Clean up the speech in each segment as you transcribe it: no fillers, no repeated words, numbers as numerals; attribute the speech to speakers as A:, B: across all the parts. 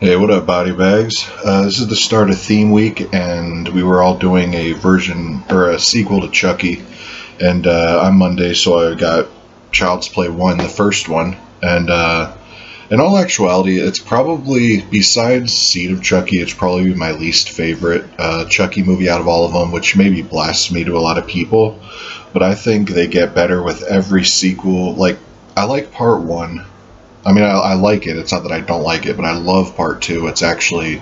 A: Hey, what up, body bags? This is the start of theme week, and we were all doing a version or a sequel to Chucky. And on Monday, so I got Child's Play 1, the first one. And in all actuality, it's probably, besides Seed of Chucky, it's probably my least favorite Chucky movie out of all of them, which maybe blasphemy to a lot of people. But I think they get better with every sequel. Like, I like part 1. I mean, I like it. It's not that I don't like it, but I love part 2. It's actually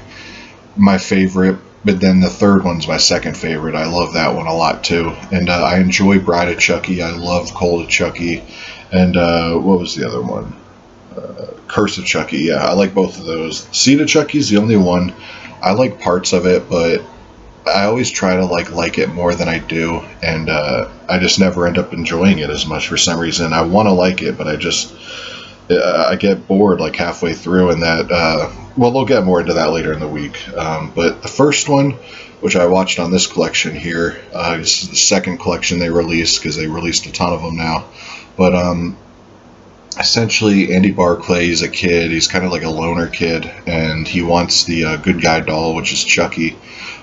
A: my favorite, but then the third one's my second favorite. I love that one a lot, too. And I enjoy Bride of Chucky. I love Cold of Chucky. And what was the other one? Curse of Chucky. Yeah, I like both of those. Seed of Chucky's the only one. I like parts of it, but I always try to like it more than I do. And I just never end up enjoying it as much for some reason. I want to like it, but I get bored like halfway through, and that, well, we'll get more into that later in the week. But the first one, which I watched on this collection here, this is the second collection they released, because they released a ton of them now. But essentially, Andy Barclay is a kid. He's kind of like a loner kid, and he wants the good guy doll, which is Chucky.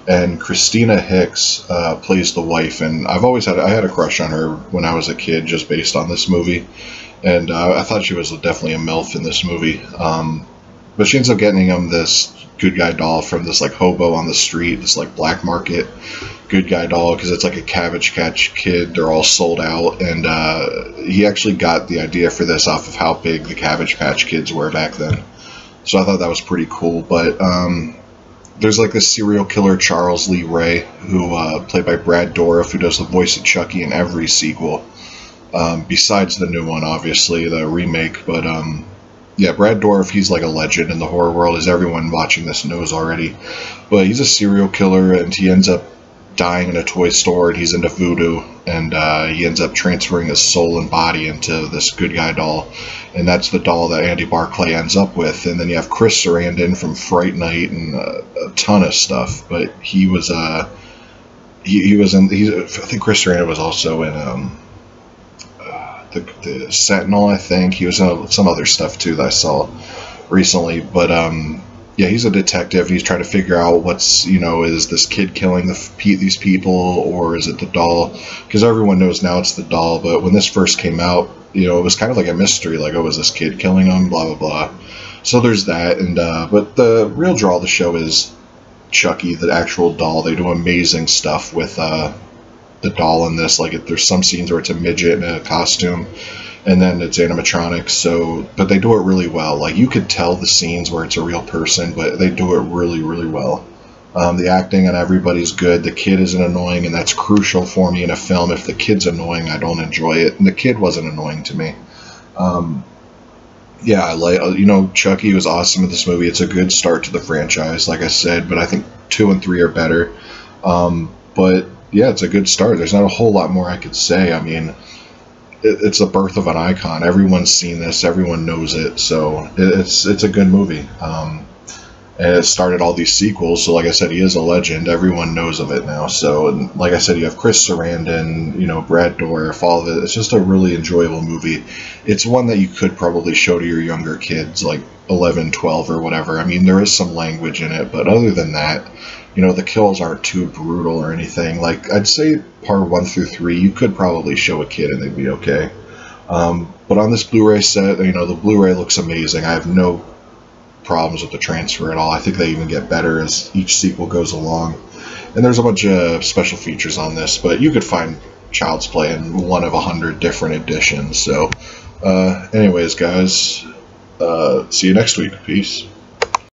A: And Christina Hicks plays the wife, and I had a crush on her when I was a kid, just based on this movie. And I thought she was definitely a MILF in this movie. But she ends up getting him this good guy doll from this like hobo on the street, this like black market good guy doll, because it's like a Cabbage Patch Kid. They're all sold out, and he actually got the idea for this off of how big the Cabbage Patch Kids were back then. So I thought that was pretty cool. But there's like this serial killer Charles Lee Ray, who played by Brad Dourif, who does the voice of Chucky in every sequel. Besides the new one, obviously, the remake. But yeah, Brad Dourif, he's like a legend in the horror world, as everyone watching this knows already. But he's a serial killer, and he ends up dying in a toy store, and he's into voodoo, and he ends up transferring his soul and body into this good guy doll, and that's the doll that Andy Barclay ends up with. And then you have Chris Sarandon from Fright Night and a ton of stuff. But he was I think Chris Sarandon was also in the Sentinel, I think. He was in some other stuff too that I saw recently. But yeah, he's a detective, and he's trying to figure out what's, is this kid killing these people, or is it the doll? Because everyone knows now it's the doll, but when this first came out, it was kind of like a mystery, like, oh, is this kid killing him, blah blah blah. So there's that. And but the real draw of the show is Chucky, the actual doll. They do amazing stuff with the doll in this. Like, there's some scenes where it's a midget in a costume, and then it's animatronics. So, but they do it really well. Like, you could tell the scenes where it's a real person, but they do it really, really well. The acting on everybody's good. The kid isn't annoying, and that's crucial for me in a film. If the kid's annoying, I don't enjoy it, and the kid wasn't annoying to me. Yeah, I like, Chucky was awesome in this movie. It's a good start to the franchise, like I said, but I think 2 and 3 are better. But yeah, it's a good start. There's not a whole lot more I could say. I mean, it's the birth of an icon. Everyone's seen this. Everyone knows it. So it's a good movie. And it started all these sequels. So like I said, he is a legend. Everyone knows of it now. So, and like I said, you have Chris Sarandon, Brad Dourif, all of it. It's just a really enjoyable movie. It's one that you could probably show to your younger kids, like 11, 12 or whatever. I mean, there is some language in it, but other than that, the kills aren't too brutal or anything. Like, I'd say part 1 through 3, you could probably show a kid and they'd be okay. But on this Blu-ray set, the Blu-ray looks amazing. I have no problems with the transfer at all. I think they even get better as each sequel goes along. And there's a bunch of special features on this, but you could find Child's Play in one of 100 different editions. So, anyways, guys, see you next week. Peace.